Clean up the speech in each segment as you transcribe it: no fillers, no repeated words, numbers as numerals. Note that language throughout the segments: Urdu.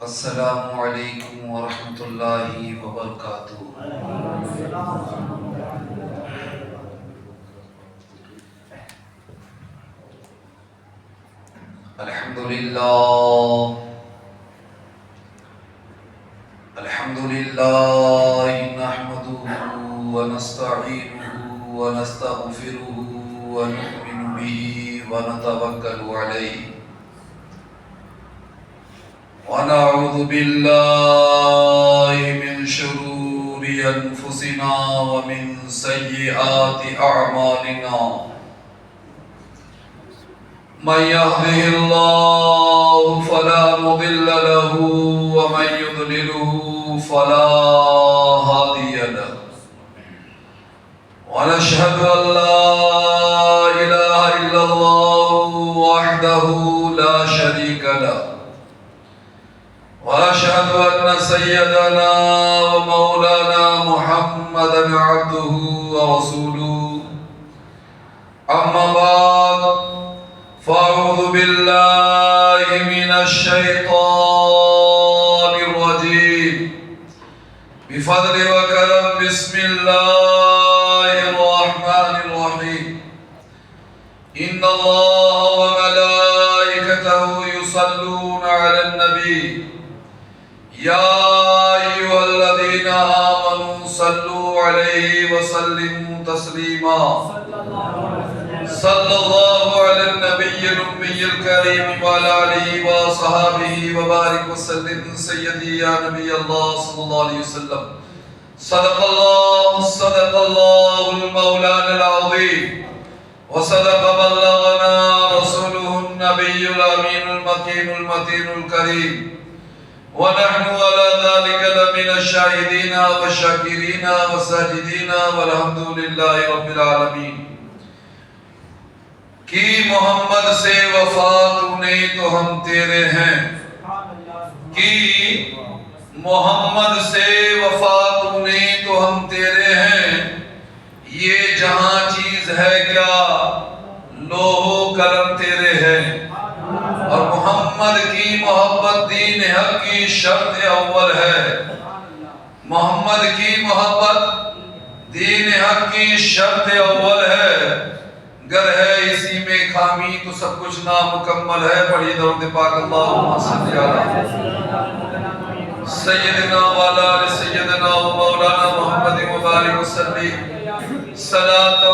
السلام علیکم ورحمۃ اللہ وبرکاتہ۔ الحمدللہ نحمدہ ونستعینہ ونستغفرہ ونؤمن بہ ونتوکل علیہ ونعوذ باللہ من شرور انفسنا ومن سیئات اعمالنا من يهده الله فلا مضل له ومن يضلله فلا هادي له ونشهد أن لا إله إلا الله وحده لا شريك له وأشهد أن سيدنا ومولانا محمدا عبده ورسوله أما بعد فأعوذ بالله من الشيطان الرجيم بفضل وكرم بسم الله الرحمن الرحيم إن الله وملائكته يصلون على النبي يا أيها الذين آمنوا صلوا عليه وسلموا تسليما صلى الله على النبي الأمي الكريم وعلى آله وصحبه وبارك وسلم سيدي يا نبي الله صلى الله عليه وسلم صدق الله المولانا العظيم وصدق بلغنا رسوله النبي الأمين المكين المتين الكريم ونحن على ذلك لمن الشاهدين والشاكرين والساجدين والحمد لله رب العالمين۔ کہ محمد سے وفا تو نے تو ہم تیرے ہیں، کہ محمد سے وفا تو نے تو ہم تیرے ہیں، یہ جہاں چیز ہے کیا لوح و قلم تیرے ہیں، اور محمد کی محبت دین حق کی شرط اول ہے، محمد کی محبت دین حق کی شرط اول ہے، گر ہے اسی میں خامی تو سب کچھ نامکمل ہے۔ پڑھیے درود پاک اللہم صلی علی سیدنا والا سیدنا و مولانا محمد مبارک وسلم صلاۃ و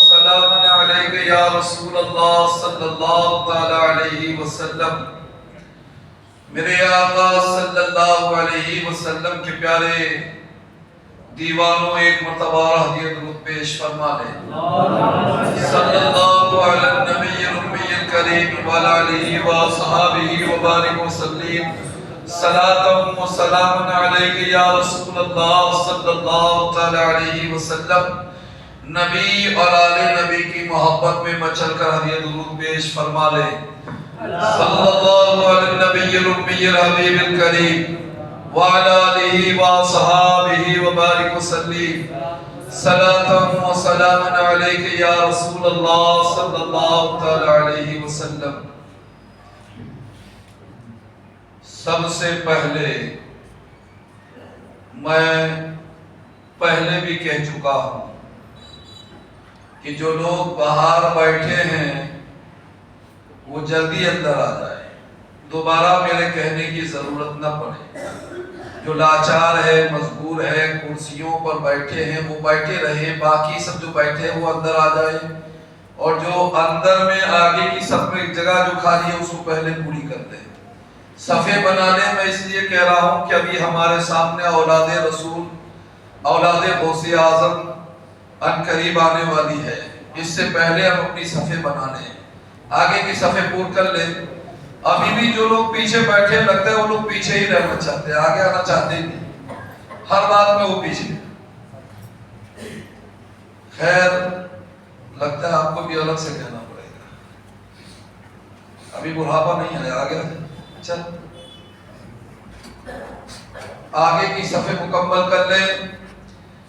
سلام علیک یا رسول اللہ صلی اللہ تعالی علیہ وسلم۔ میرے آقا صلی اللہ علیہ وسلم کے پیارے دیوانوں ایک مرتبہ ہدیہ درود پیش فرما لیں۔ صلی اللہ علی النبی الامی الکریم وعلی آلہ وصحبہ وبارک وسلم صلاۃ و سلام علیک یا رسول اللہ صلی اللہ تعالی علیہ وسلم۔ نبی اور آل نبی کی محبت میں مچل کر ہدیہ درود پیش فرما لیں۔ صلی اللہ علی النبی الامی الحبیب الکریم وعلى آله وصحابه وبارك وسلم صلاة وسلام عليك يا رسول الله صلى الله تعالى عليه وسلم۔ سب سے پہلے میں پہلے بھی کہہ چکا ہوں کہ جو لوگ باہر بیٹھے ہیں وہ جلدی اندر آ جائیں، دوبارہ میرے کہنے کی ضرورت نہ پڑے۔ جو لاچار ہے، مجبور ہے، کرسیوں پر بیٹھے ہیں وہ بیٹھے رہیں، باقی سب جو بیٹھے ہیں وہ اندر آ جائیں، اور جو اندر میں آگے کی سب میں جگہ جو خالی ہے اس کو پہلے پوری کر دیں۔ صفحے بنانے میں اس لیے کہہ رہا ہوں کہ ابھی ہمارے سامنے اولاد رسول، اولاد غوث اعظم ان قریب آنے والی ہے، اس سے پہلے ہم اپنی صفحے بنا لیں، آگے کی صفحے پور کر لیں۔ ابھی بھی جو لوگ پیچھے بیٹھے لگتا ہے وہ لوگ پیچھے ہی رہنا چاہتے ہیں، آگے آنا چاہتے ہی نہیں، ہر بات میں وہ پیچھے۔ خیر لگتا ہے آپ کو بھی الگ سے کہنا پڑے گا، ابھی بڑھاپا نہیں ہے، آگے چل آگے کی صفحے مکمل کر لیں۔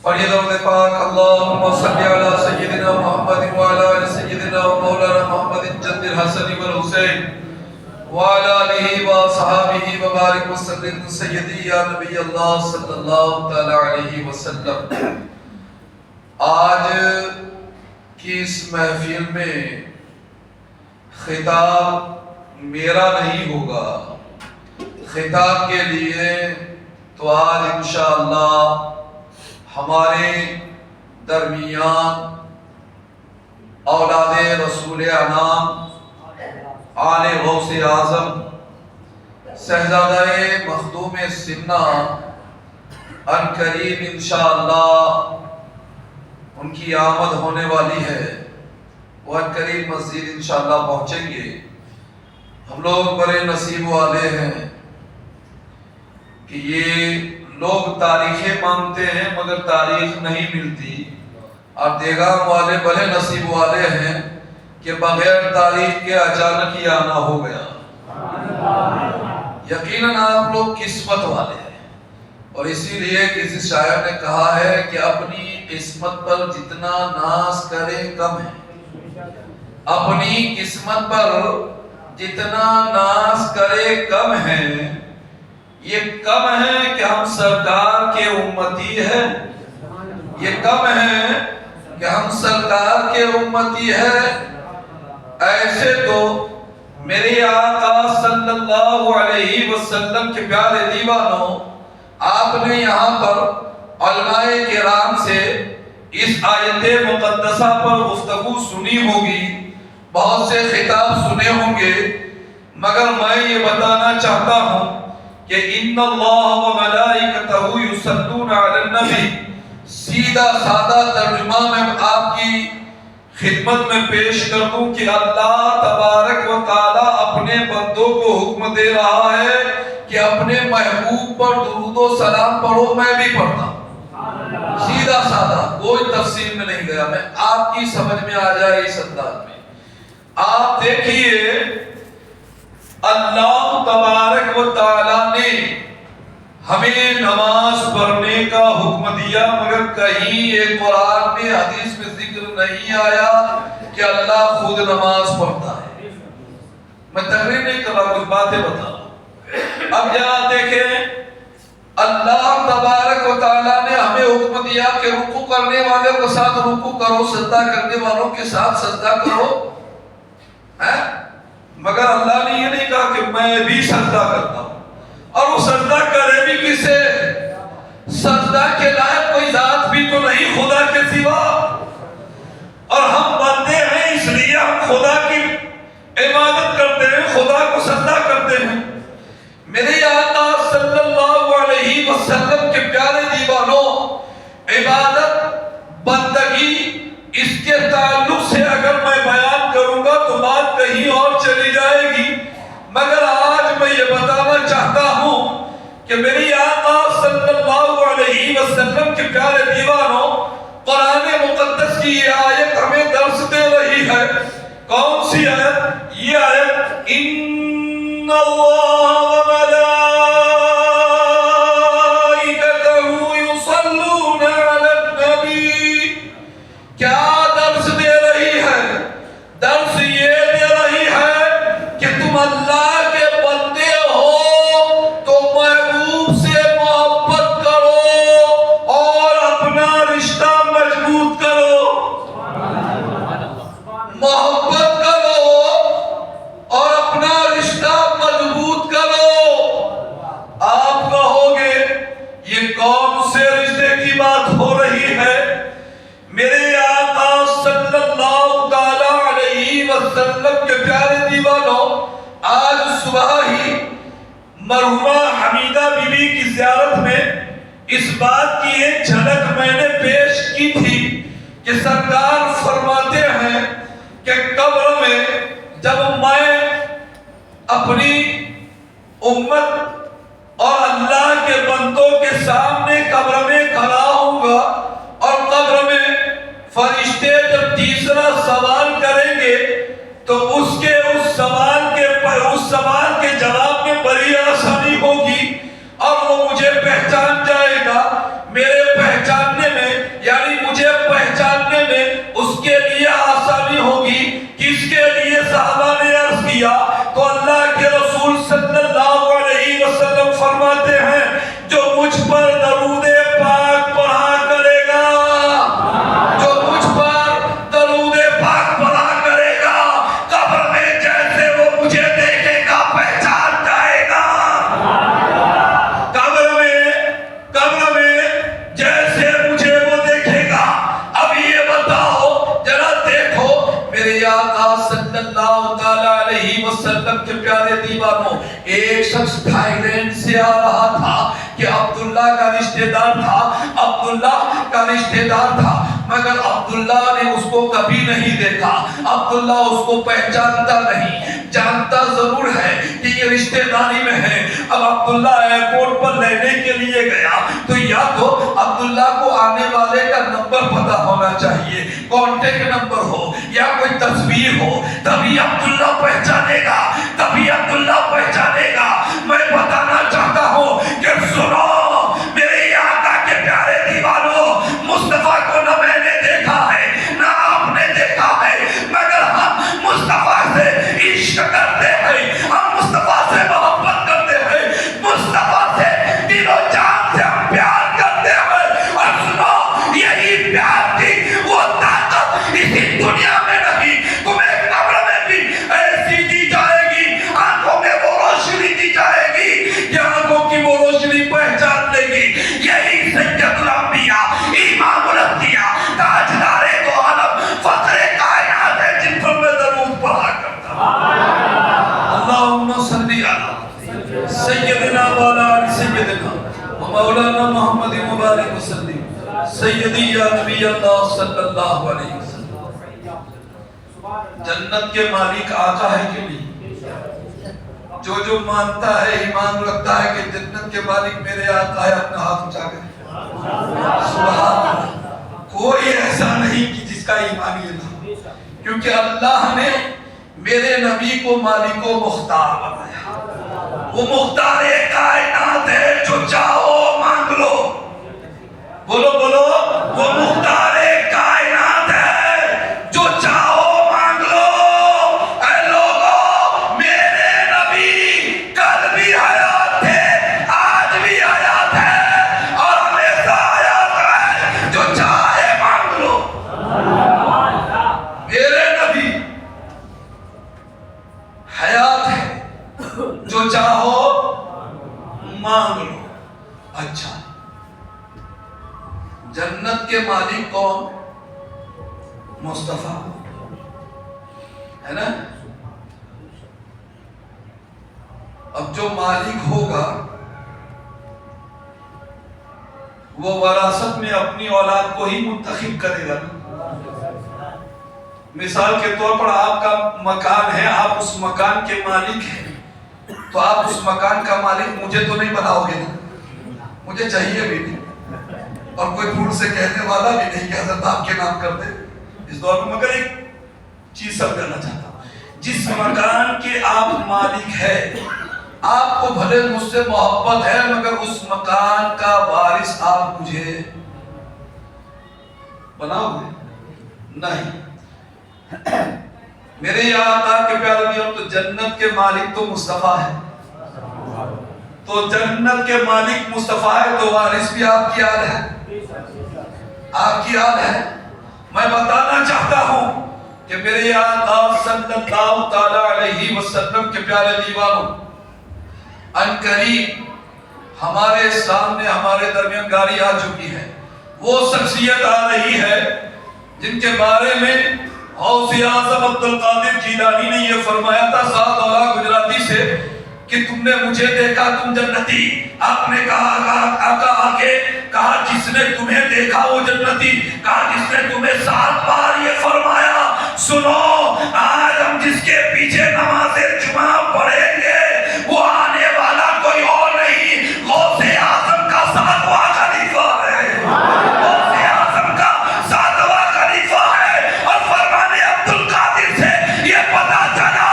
پڑھیے درود پاک اللہم صلی علی سیدنا محمد وعلی آل سیدنا و مولانا محمد جد الحسن والحسین وعلى آله وصحابه وبارك وسلم سيدي یا نبی اللہ صلی اللہ تعالی علیہ وسلم۔ آج کی اس محفل میں خطاب میرا نہیں ہوگا، خطاب کے لیے تو آج انشاءاللہ ہمارے درمیان اولاد رسول انام آل غوث اعظم شہزادہ مخدوم سنہ عنقریب انشاءاللہ ان کی آمد ہونے والی ہے، وہ عنقریب مسجد انشاءاللہ پہنچیں گے۔ ہم لوگ بڑے نصیب والے ہیں کہ یہ لوگ تاریخیں مانگتے ہیں مگر تاریخ نہیں ملتی، اور دیگام والے بڑے نصیب والے ہیں کہ بغیر تاریخ کے اچانک ہی آنا ہو گیا۔ یقیناً آپ لوگ قسمت والے ہیں، اور اسی لیے کسی شاعر نے کہا ہے کہ اپنی قسمت پر جتنا ناز کرے کم ہے، اپنی قسمت پر جتنا ناز کرے کم ہے۔ یہ کم ہے کہ ہم سرکار کے امتی ہیں، یہ کم ہے کہ ہم سرکار کے امتی ہیں۔ ایسے تو میرے آقا صلی اللہ علیہ وسلم کے پیارے دیوانوں، آپ نے یہاں پر علماء کرام سے اس آیت مقدسہ پر گفتگو سنی ہوگی، بہت سے خطاب سنے ہوں گے، مگر میں یہ بتانا چاہتا ہوں کہ ان اللہ و ملائکتہ یصلون علی النبی، سیدھا سادہ ترجمہ میں آپ کی خدمت میں پیش کر دوں کہ اللہ تبارک و تعالی اپنے بندوں کو حکم دے رہا ہے کہ اپنے محبوب پر درود و سلام پڑھو۔ میں بھی پڑھتا ہوں، سیدھا سادہ، کوئی تفصیل میں نہیں گیا، میں آپ کی سمجھ میں آ جائے اس انداز میں۔ آپ دیکھیے اللہ تبارک و تعالی نے ہمیں نماز پڑھنے کا حکم دیا، مگر کہیں ایک قرآن میں حدیث میں ذکر نہیں آیا کہ اللہ خود نماز پڑھتا ہے۔ میں تقریر نہیں کر رہا، کچھ باتیں بتا رہا۔ اب یہاں دیکھیں، اللہ تبارک و تعالیٰ نے ہمیں حکم دیا کہ رکوع کرنے والوں کے ساتھ رکوع کرو، سجدہ کرنے والوں کے ساتھ سجدہ کرو، مگر اللہ نے یہ نہیں کہا کہ میں بھی سجدہ کرتا ہوں، اور وہ سجدہ کرے بھی کسے؟ سجدہ کے لائق کوئی ذات بھی تو نہیں خدا کے سوا، اور ہم بندے ہیں اس لیے ہم خدا کی عبادت کرتے ہیں، خدا کو سجدہ کرتے ہیں۔ میرے آقا صلی اللہ علیہ وسلم کے پیارے دیوانوں، عبادت بندگی اس کے تعلق سے اگر میں بیان کروں گا تو بات کہیں اور چلی جائے گی، مگر آج میں یہ بتانا چاہتا ہوں کہ میری آقا صلی اللہ علیہ وسلم کے پیارے دیوانوں، قرآن مقدس کی یہ آیت ہمیں درس دے رہی ہے۔ کون سی آیت؟ یہ آیت ان اللہ و ملائکتہ یصلون علی النبی، کیا درس دے رہی ہے؟ درس یہ دے رہی ہے کہ تم اللہ کے بندے ہو تو محبوب سے محبت کرو اور اپنا رشتہ مضبوط کرو، محبت کرو اور اپنا رشتہ مضبوط کرو۔ آپ کہو گے یہ کون سے رشتے کی بات ہو رہی ہے؟ میرے آقا صلی اللہ تعالی علیہ وسلم کے پیارے دیوانوں، آج صبح ہی مرحومہ حمیدہ بی بی کی زیارت میں اس بات کی ایک جھلک میں نے پیش کی تھی کہ سرکار فرماتے ہیں کہ قبر میں جب میں اپنی امت اور اللہ کے بندوں کے سامنے قبر میں کھڑا ہوں گا، اور قبر میں فرشتے جب تیسرا سوال کریں گے تو اس سوال کے جواب میں بڑی آسانی ہوگی، اور وہ مجھے پہچان جائے گا۔ میرے پہچاننے میں، یعنی مجھے پہچاننے میں اس کے لیے آسانی ہوگی۔ کس کے لیے؟ صحابہ نے عرض کیا تو اللہ کے رسول وسلم کے پیارے دیوانوں، ایک شخص تھائیلینڈ سے آ رہا تھا کہ عبداللہ کا رشتہ دار تھا، عبداللہ کا رشتہ دار تھا، مگر عبداللہ نے اس کو کبھی نہیں دیکھا، عبداللہ اس کو پہچانتا نہیں، جانتا ضرور ہے کہ یہ رشتہ داری میں ہے۔ اب عبداللہ ایئرپورٹ پر لینے کے لیے گیا تو یا تو عبداللہ کو آنے والے کا نمبر پتہ ہونا چاہیے، کانٹیکٹ نمبر ہو یا کوئی تصویر ہو، تبھی عبداللہ پہچانے گا، تبھی عبداللہ پہچانے گا۔ میں بتانا چاہتا ہوں کہ سنو میرے آقا کے پیارے دیوانوں، مصطفیٰ کو نہ میں نے دیکھا ہے نہ آپ نے دیکھا ہے، مگر ہم مصطفیٰ سے عشق کرتے ہیں، ہم مصطفیٰ سے محبت کرتے ہیں، مصطفیٰ سے دل و جان سے ہم پیار کرتے ہیں۔ اور سنو یہی پیار کی وہ طاقت اسی دنیا میں نہیں، تمہیں قبر میں بھی ایسی دی جائے گی، آنکھوں میں وہ روشنی دی جائے گی کہ آنکھوں کی وہ روشنی پہچان لے گی۔ یہی سید الانبیاء، امام الانبیاء، تاجدار دو عالم، فخر کائنات ہے جن پر میں درود پڑھا کرتا ہوں۔ اللہم صلی علی سیدنا والا علی سیدنا مولانا محمد مبارک وسلم سیدی یا نبی اللہ صلی اللہ علیہ وسلم۔ جنت کے مالک آقا ہے کہ نہیں؟ جو مانتا ہے، ایمان رکھتا ہے کہ جنت کے مالک میرے آقا ہے، اپنا ہاتھ اونچا کرے۔ سبحان اللہ، کوئی ایسا نہیں کہ جس کا ایمان یہ نہ، کیونکہ اللہ نے میرے نبی کو مالک و مختار بنایا۔ وہ مختار کائنات ہے، جو چاہو مانگ لو، بولو بولو، وہ مختار کائنات ہے، جو چاہو مانگ لو۔ اے لوگو، میرے نبی کل بھی حیات تھے، آج بھی حیات ہے اور ہمیشہ حیات ہے، جو چاہے مانگ لو۔ میرے نبی حیات ہے، جو چاہو مانگ لو۔ اچھا، جنت کے مالک کون؟ مصطفیٰ ہے نا؟ اب جو مالک ہوگا وہ وراثت میں اپنی اولاد کو ہی منتخب کرے گا۔ مثال کے طور پر آپ کا مکان ہے، آپ اس مکان کے مالک ہیں، تو آپ اس مکان کا مالک مجھے تو نہیں بناؤ گے نا، مجھے چاہیے بھی نہیں، اور کوئی دور سے کہنے والا بھی نہیں کہ حضرت آپ کے نام کر دے اس دور میں۔ مگر ایک چیز سمجھانا چاہتا ہوں، جس مکان کے آپ مالک ہے، آپ کو بھلے مجھ سے محبت ہے، مگر اس مکان کا وارث آپ مجھے بناؤ گے نہیں۔ میرے یہاں آقا کے پیارے نبی، تو جنت کے مالک تو مصطفیٰ ہے، تو جنت کے مالک مصطفیٰ ہے، تو وارث بھی آپ کی آل ہے، آپ کی آل ہے۔ میں بتانا چاہتا ہوں کہ میرے آقا صلی اللہ تعالی علیہ وسلم کے پیارے دیوانوں، ان قریب ہمارے سامنے ہمارے درمیان گاڑی آ چکی ہے، وہ شخصیت آ رہی ہے جن کے بارے میں غوث اعظم عبد القادر جیلانی نے یہ فرمایا تھا سعد اللہ گجراتی سے کہ تم نے مجھے دیکھا تم جنتی۔ آپ نے کہا آقا آگے کہا جس نے تمہیں دیکھا وہ جنتی، کہا جس نے تمہیں 7 بار یہ فرمایا۔ سنو، آج ہم جس کے پیچھے نماز جمعہ پڑھیں گے وہ آنے والا کوئی اور نہیں، غوث اعظم کا 7واں خلیفہ ہے، غوث اعظم کا 7واں خلیفہ ہے۔ اور فرمان عبد القادر سے یہ پتا چلا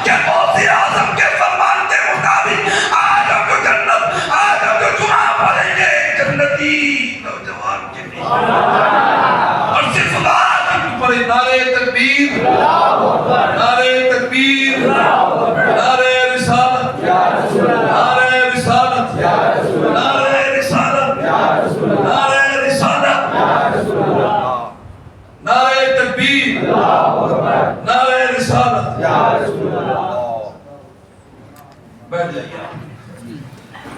کہ غوث اعظم کے فرمان کے مطابق آج ہم جو جنت، آج ہم جو جمعہ پڑھیں گے جنتی نوجوان کے لیے، اور صرف بات پڑھے نعرہ تکبیر، نعرہ تکبیر، نعرہ رسالت، نعرہ رسالت، نعرہ رسالت، نعرہ رسالت، نعرہ تکبیر، نعرہ رسالت۔ بیٹھ جائیے۔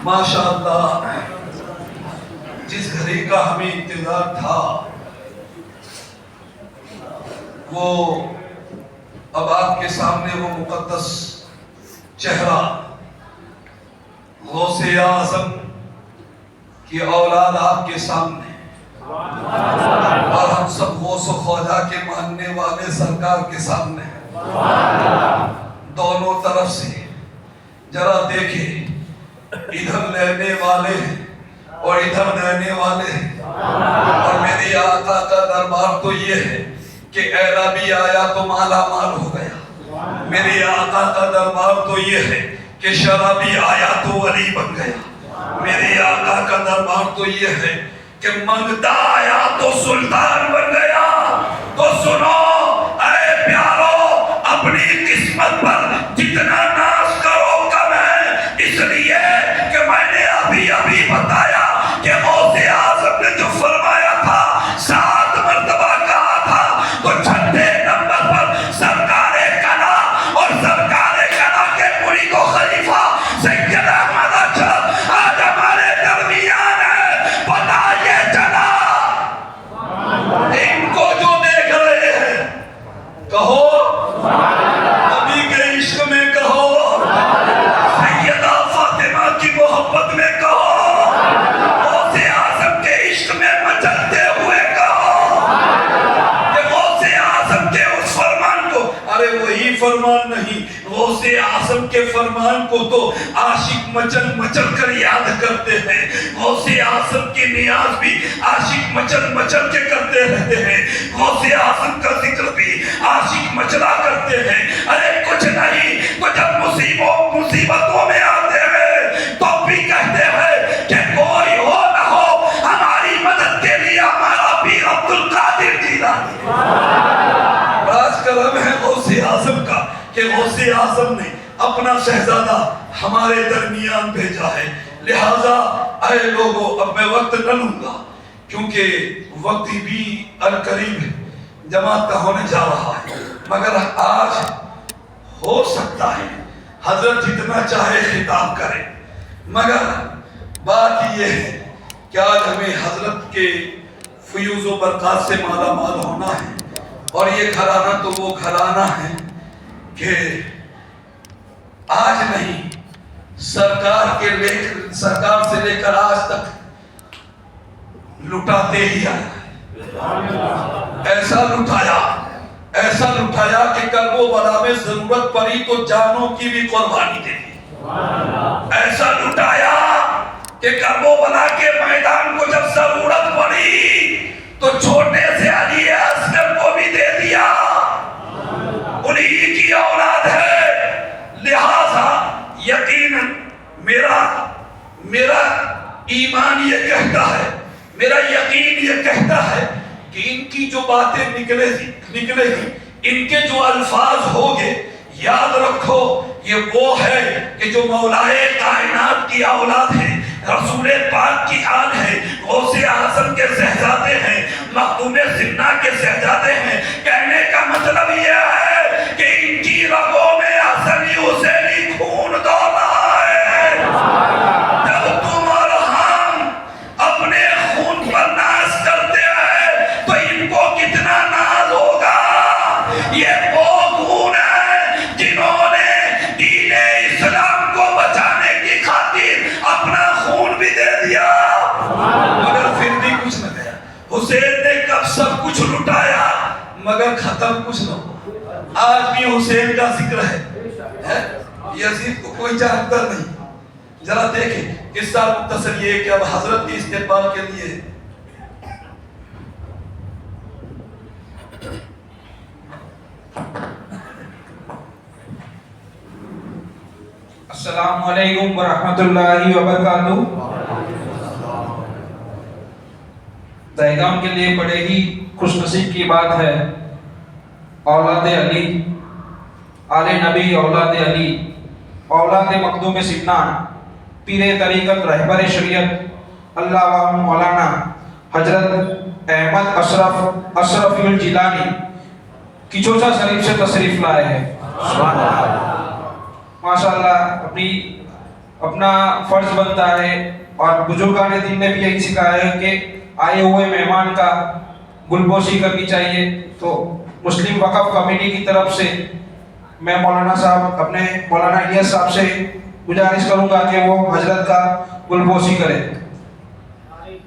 ماشاءاللہ، جس گھڑی کا ہمیں انتظار تھا وہ اب آپ کے سامنے وہ مقدس چہرہ غوث اعظم کی اولاد آپ کے سامنے، اور ہم سب غوث و خواجہ کے ماننے والے سرکار کے سامنے، دونوں طرف سے ذرا دیکھیں، ادھر لینے والے ہیں اور ادھر دینے والے ہیں، اور میرے آقا کا دربار تو یہ ہے کہ عربی آیا تو مالا مال ہو گیا، میرے آقا کا دربار تو یہ ہے کہ شرابی آیا تو ولی بن گیا، میرے آقا کا دربار تو یہ ہے کہ منگتا آیا تو سلطان بن گیا۔ تو سنو اے پیارو، اپنی قسمت پر جتنا ناز کرو کم ہے، اس لیے کہ میں نے ابھی بتایا کہ غوث اعظم نے جو فرمایا تھا 7 مرتبہ کہا تھا، تو 6 نمبر پر سرکار کلا اور سرکار کلا کے مرید و خلیفہ سید احمد اشرف آج ہمارے درمیان ہے۔ پتہ یہ چلا، ان کو جو دیکھ رہے ہیں کہو نبی کے عشق میں، کہو سیدہ فاطمہ کی محبت میں، کہو غوث اعظم کے عشق میں مچلتے ہوئے کہو کہ غوث اعظم کے اس فرمان کو، ارے وہی فرمان نہیں، غوث اعظم کے فرمان کو تو عاشق مچل کر یاد کرتے ہیں، غوث اعظم کی نیاز بھی عاشق مچل کے کرتے رہتے ہیں، غوث اعظم کا ذکر بھی عاشق مچلا کرتے ہیں۔ ارے کچھ نہیں تو جب مصیبتوں میں آتے ہیں تو بھی کہتے ہیں کہ کوئی ہو نہ ہو ہماری مدد کے لیے ہمارا پیر عبد القادر جیلانی۔ راز کرم ہے غوث اعظم کا کہ غوث اعظم نے اپنا شہزادہ ہمارے درمیان بھیجا ہے۔ لہذا اے لوگوں، اب میں وقت نہ لوں گا کیونکہ وقت بھی القریب جماعت کا ہونے جا رہا ہے، مگر آج ہو سکتا ہے حضرت جتنا چاہے خطاب کرے، مگر بات یہ ہے کہ آج ہمیں حضرت کے فیوز و برکات سے مالا مال ہونا ہے، اور یہ گھرانہ تو وہ گھرانہ ہے کہ آج نہیں، سرکار سے لے کر آج تک لٹاتے ہی آیا ہے۔ ایسا لٹایا کہ کرب و بلا میں ضرورت پڑی تو جانوں کی بھی قربانی دے دی، ایسا لٹایا کہ کرب و بلا کے میدان کو جب ضرورت پڑی تو چھوٹے سے علی اصغر کو بھی دے دیا، انہی کی اولاد ہے۔ لہذا یقیناً میرا ایمان یہ کہتا ہے، میرا یقین یہ کہتا ہے کہ ان کی جو باتیں نکلے گی، ان کے جو الفاظ ہوگے، یاد رکھو یہ وہ ہے کہ جو مولائے کائنات کی اولاد ہے، رسول پاک کی آل ہے، غوث اعظم کے شہزادے ہیں، مخدوم سنہ کے شہزادے ہیں۔ کہنے کا مطلب یہ ہے کہ ان کی رگوں میں حسنی حسینی خون دوڑا ہے۔ جب تم اور ہم اپنے خون پر ناز کرتے ہیں تو ان کو کتنا ناز ہوگا۔ یہ وہ خون ہے جنہوں نے دین اسلام کو بچانے کی خاطر اپنا خون بھی دے دیا، مگر پھر بھی کچھ نہ گیا۔ حسین نے کب سب کچھ لٹایا مگر ختم کچھ نہ ہوا۔ آج بھی حسین کا ذکر ہے، یزید کو کوئی جانتا نہیں۔ ذرا دیکھیں قصہ مختصر یہ کہ اب حضرت کے استقبال کے لیے السلام علیکم ورحمۃ اللہ وبرکاتہ۔ دہگام کے لیے بڑے ہی خوش نصیب کی بات ہے، اولاد علی، آل نبی، اولاد علی، اولاد مخدوم سنان، پیر طریقت، رہبر شریعت اللہ مولانا حضرت احمد اشرف الجیلانی کچوچا شریف سے تشریف لائے ہیں۔ ماشاءاللہ اپنا فرض بنتا ہے، اور بزرگان دین نے بھی یہی سکھایا ہے کہ آئے ہوئے مہمان کا گلبوشی کرنی چاہیے۔ تو مسلم وقف کمیٹی کی طرف سے میں مولانا صاحب اپنے مولانا الیاس صاحب سے گزارش کروں گا کہ وہ حضرت کا گلبوسی کرے.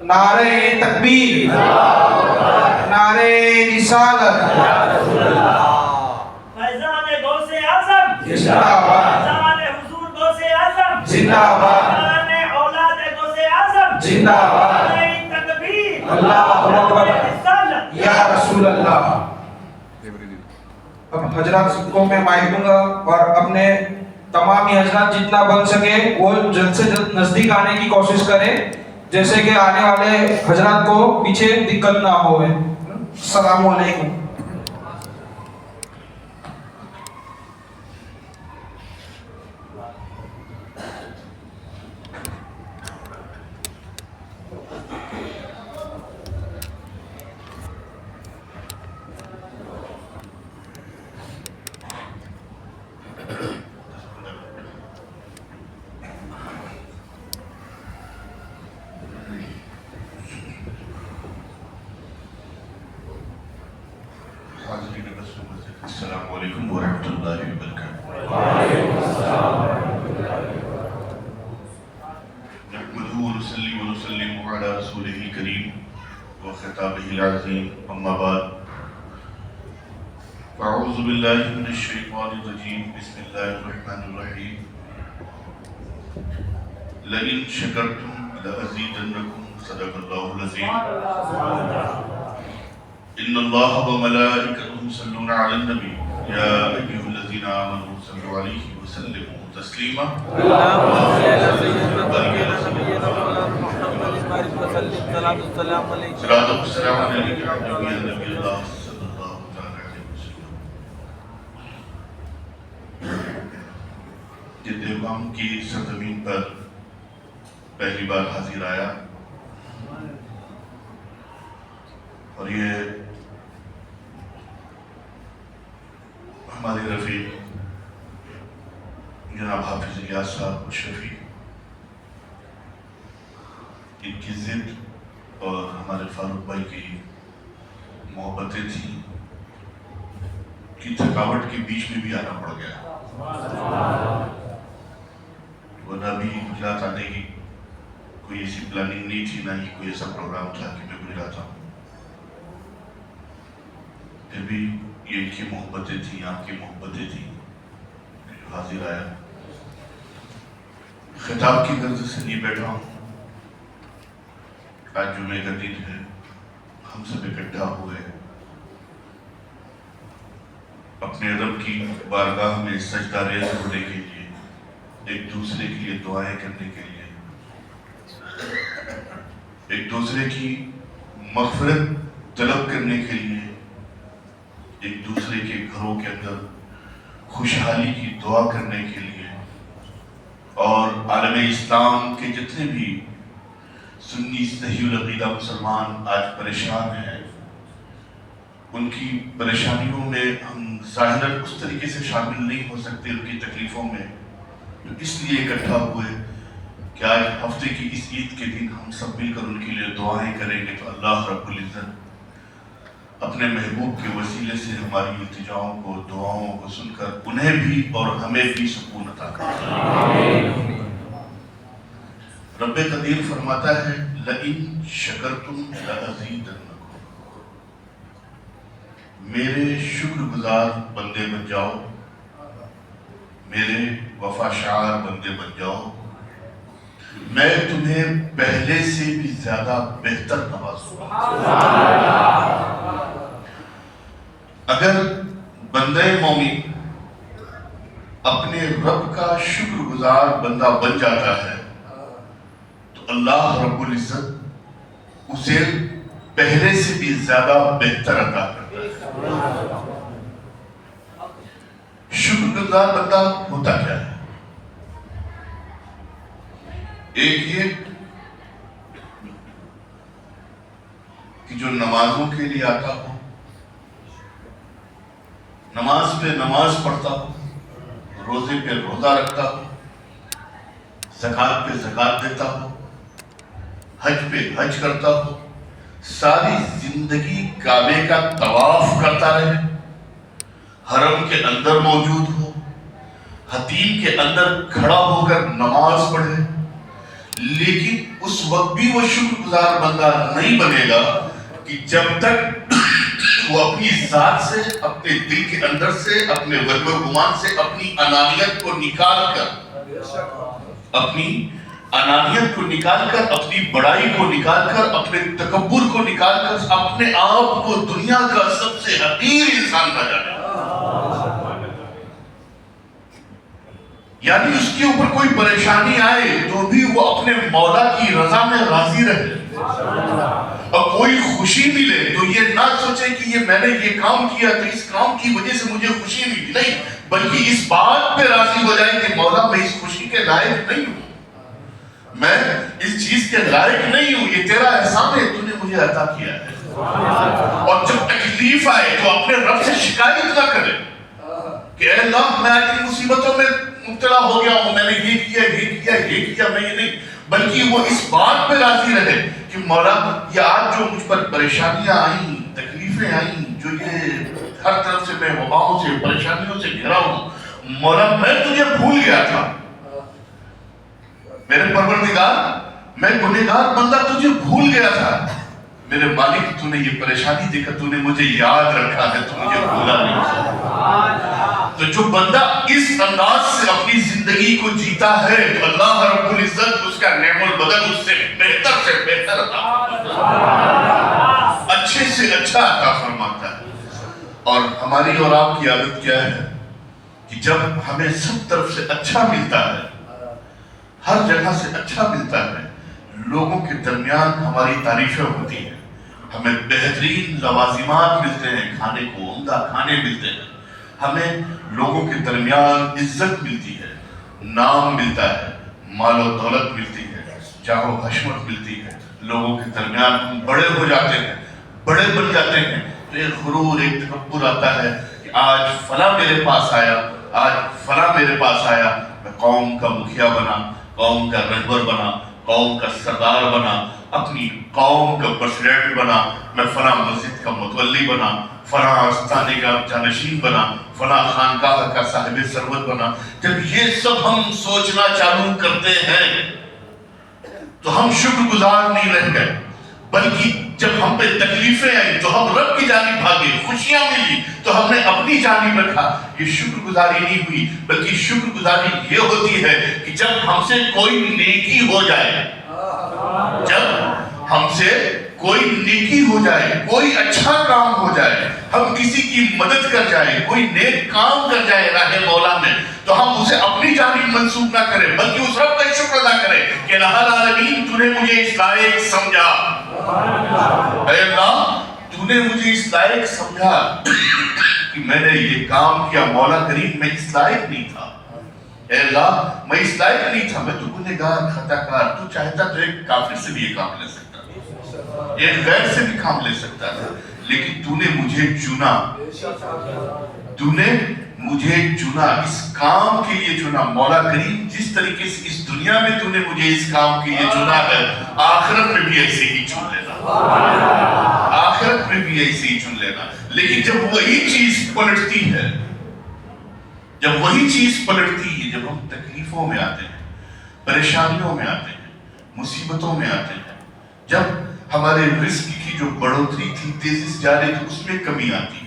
نعرہ تکبیر، نعرہ رسالت، فیضان غوث اعظم زندہ باد، فیضان حضور غوث اعظم زندہ باد، فیضان اولاد غوث اعظم زندہ باد. نعرہ تکبیر، اللہ اکبر، رسالت. یا رسول اللہ. اب حضرات کو میں مائک دوں گا اور اپنے تمام ہی حضرات جتنا بن سکے وہ جلد سے جلد نزدیک آنے کی کوشش کریں، جیسے کہ آنے والے حضرات کو پیچھے دقت نہ ہوئے. السلام علیکم. السلام علیکم ورحمۃ اللہ وبرکاتہ. نحمده ونصلي ونسلم على رسوله الكريم وخطابه العظيم. اما بعد فاعوذ بالله من الشيطان الرجيم. بسم الله الرحمن الرحيم. لئن شكرتم لأزيدنكم. صدق الله العظيم. ان اللہ وملائکته يصلون على النبی یا ایھا الذین آمنوا صلوا علیہ وسلموا تسلیما. صلاۃ و سلام علیک یا نبی اللہ صلی اللہ علیہ وسلم. یہ دیوبند کی سرزمین پر پہلی بار حاضر آیا اور یہ ہمارے رفیق جناب حافظ الیاس صاحب اشرفی، ان کی ضد اور ہمارے فاروق بھائی کی محبتیں تھیں کہ تھکاوٹ کے بیچ میں بھی آنا پڑ گیا، ورنہ بھی گجرات آنے کی کوئی ایسی پلاننگ نہیں تھی، نہ ہی کوئی ایسا پروگرام تھا کہ میں گجرات آؤں. پھر بھی یہ ان کی محبتیں تھیں، آپ کی محبتیں تھیں جو حاضر آیا. خطاب کی غرض سے نہیں بیٹھا ہوں. آج جمعہ کا دن ہے، ہم سب اکٹھا ہوئے اپنے رب کی بارگاہ میں سجدہ ریز ہونے کے لیے، ایک دوسرے کے لیے دعائیں کرنے کے لیے، ایک دوسرے کی مغفرت طلب کرنے کے لیے، ایک دوسرے کے گھروں کے اندر خوشحالی کی دعا کرنے کے لیے، اور عالم اسلام کے جتنے بھی سنی صحیح العقیدہ مسلمان آج پریشان ہیں، ان کی پریشانیوں میں ہم ظاہراً اس طریقے سے شامل نہیں ہو سکتے، ان کی تکلیفوں میں، اس لیے اکٹھا ہوئے کہ آج ہفتے کی اس عید کے دن ہم سب مل کر ان کے لیے دعائیں کریں گے تو اللہ رب العزت اپنے محبوب کے وسیلے سے ہماری التجاؤں کو، دعاؤں کو سن کر انہیں بھی اور ہمیں بھی سکون عطا کرے. رب قدیر فرماتا ہے لئن شکرتم لأزیدنکم. میرے شکر گزار بندے بن جاؤ، میرے وفاشار بندے بن جاؤ، میں تمہیں پہلے سے بھی زیادہ بہتر نوازوں گا. اگر بندہ مومن اپنے رب کا شکر گزار بندہ بن جاتا ہے تو اللہ رب العزت اسے پہلے سے بھی زیادہ بہتر عطا کرتا ہے. شکر گزار بندہ ہوتا کیا ہے؟ ایک یہ کہ جو نمازوں کے لیے آتا ہو، نماز پہ نماز پڑھتا ہو، روزے پہ روزہ رکھتا ہو، زکوٰۃ پہ زکوٰۃ دیتا ہو، حج پہ حج کرتا ہو، ساری زندگی کعبے کا طواف کرتا رہے، حرم کے اندر موجود ہو، حتیم کے اندر کھڑا ہو کر نماز پڑھے، لیکن اس وقت بھی وہ شکر گزار بندہ نہیں بنے گا کہ جب تک وہ اپنی ذات سے، اپنے دل کے اندر سے، اپنے وہم و گمان سے اپنی انانیت کو نکال کر، اپنی بڑائی کو نکال کر، اپنے تکبر کو نکال کر اپنے آپ کو دنیا کا سب سے حقیر انسان نہ جانے، یعنی اس کے اوپر کوئی پریشانی آئے تو بھی وہ اپنے مولا کی رضا میں راضی رہے، اور کوئی خوشی ملے تو یہ نہ سوچے کہ یہ میں نے یہ کام کیا تو اس کام کی وجہ سے مجھے خوشی ملی، نہیں، بلکہ اس بات پہ راضی ہو جائے کہ مولا میں اس خوشی کے لائق نہیں ہوں، میں اس چیز کے لائق نہیں ہوں، یہ تیرا احسان ہے، تو نے مجھے عطا کیا ہے۔ اور جب تکلیف آئے تو اپنے رب سے شکایت نہ کرے کہ اے اللہ میں آج ان مصیبتوں میں مبتلا ہو گیا ہوں، میں نے یہ کیا میں یہ نہیں، بلکہ وہ اس بات پہ راضی رہے کہ مولا یہ آج جو مجھ پر پریشانیاں آئیں، تکلیفیں آئیں، جو یہ ہر طرف سے میں وباؤں سے، پریشانیوں سے گھرا ہوں، مولا میں تجھے بھول گیا تھا، میرے پروردگار میں گنہگار بندہ تجھے بھول گیا تھا، میرے مالک تو نے یہ پریشانی دے کر تو نے مجھے یاد رکھا ہے، تو مجھے بھولا نہیں۔ تو جو بندہ اس انداز سے اپنی زندگی کو جیتا ہے تو اللہ رب العزت اس کا نعم البدل اس سے بہتر اچھے سے اچھا عطا فرماتا ہے۔ اور ہماری اور آپ کی عادت کیا ہے کہ جب ہمیں سب طرف سے اچھا ملتا ہے، ہر جگہ سے اچھا ملتا ہے، لوگوں کے درمیان ہماری تعریفیں ہوتی ہیں، ہمیں بہترین لوازمات ملتے ہیں، کھانے کو عمدہ کھانے ملتے ہیں، ہمیں لوگوں کے درمیان عزت ملتی ہے، نام ملتا ہے، مال و دولت ملتی ہے، جاہ و حشمت ملتی ہے، لوگوں کے درمیان ہم بڑے ہو جاتے ہیں، بڑے بن جاتے ہیں، تو ایک غرور، ایک تکبر آتا ہے کہ آج فلاں میرے پاس آیا، آج فلاں میرے پاس آیا، میں قوم کا مکھیا بنا، قوم کا رہبر بنا، قوم کا سردار بنا، اپنی قوم کا پریزیڈنٹ بنا، میں فلاں مسجد کا متولی بنا، فلاں آستانے کا جانشین بنا، فلاں خانقاہ کا صاحب ثروت بنا۔ جب یہ سب ہم سوچنا چالو کرتے ہیں تو ہم شکر گزار نہیں رہ گئے، بلکہ جب ہم پہ تکلیفیں آئی تو ہم رب کی جانب بھاگے، خوشیاں ملی تو ہم نے اپنی جانب رکھا، یہ شکر گزاری نہیں ہوئی، بلکہ شکر گزاری یہ ہوتی ہے کہ جب ہم سے کوئی نیکی ہو جائے، جب ہم سے کوئی نیکی ہو جائے، کوئی اچھا کام ہو جائے، ہم کسی کی مدد کر جائیں، کوئی نیک کام کر جائے راہ مولا میں، تو ہم اسے اپنی جانب منسوب نہ کریں بلکہ اس رب کا شکر ادا کریں کہ الہ العالمین تو نے مجھے اس لائق سمجھا، اے اللہ تو نے مجھے اس لائق سمجھا کہ میں نے یہ کام کیا، مولا کریم میں اس لائق نہیں تھا، اے اللہ میں اس لائق نہیں تھا، میں تو گنہگار خطا کار، تو چاہتا تو ایک کافر سے بھی یہ کام لے سکتا تھا، ایک غیر سے بھی کام لے سکتا تھا، لیکن تو نے مجھے چنا، تو نے مجھے چنا، اس کام کے لیے چنا۔ مولا کریم جس طریقے سے اس دنیا میں تو نے مجھے اس کام کے لیے چنا ہے، آخرت میں بھی ایسے ہی چن لینا، آخرت میں بھی ایسے ہی چن لینا۔ لیکن جب وہی چیز پلٹتی ہے، جب وہی چیز پلٹتی ہے، جب ہم تکلیفوں میں آتے ہیں، پریشانیوں میں آتے ہیں، مصیبتوں میں آتے ہیں، جب ہمارے رزق کی جو بڑھوتری تھی تیزی سے جا رہی تو اس میں کمی آتی ہے،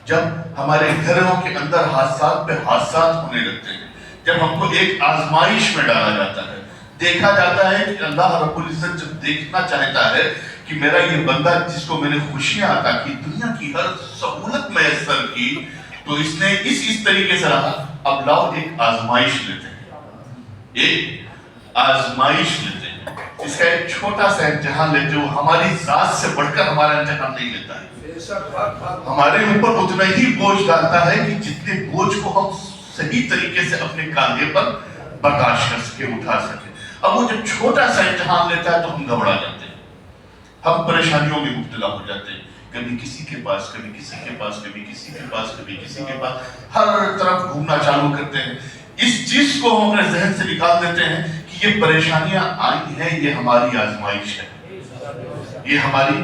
جب ہمارے گھروں کے اندر حادثات پہ حادثات ہونے لگتے ہیں، جب ہم کو ایک آزمائش میں ڈالا جاتا ہے، دیکھا جاتا ہے کہ اللہ رب العزت جب دیکھنا چاہتا ہے کہ میرا یہ بندہ جس کو میں نے خوشیاں عطا کی، دنیا کی ہر سہولت میسر کی، تو اس نے اس طریقے سے رہا، اب لاؤ ایک آزمائش لیتے ہیں، ایک آزمائش لیتے ہیں، اس کا ایک چھوٹا سا امتحان لیتے ہیں، وہ ہماری ذات سے بڑھ کر ہمارا امتحان نہیں لیتا ہے، ہمارے اوپر اتنا ہی بوجھ ڈالتا ہے کہ جتنے بوجھ کو ہم صحیح طریقے سے اپنے کاندھے پر برداشت کر سکے، اٹھا سکے۔ اب وہ جب چھوٹا سا امتحان لیتا ہے تو ہم گھبرا جاتے ہیں، ہم پریشانیوں میں مبتلا ہو جاتے ہیں، کبھی کسی کے پاس، کبھی کسی کے پاس، کبھی کسی کے پاس، کبھی کسی کے پاس، ہر طرف گھومنا چالو کرتے ہیں۔ اس چیز کو ہم اپنے ذہن سے نکال دیتے ہیں کہ یہ پریشانیاں آئی ہیں، یہ ہماری آزمائش ہے، یہ ہماری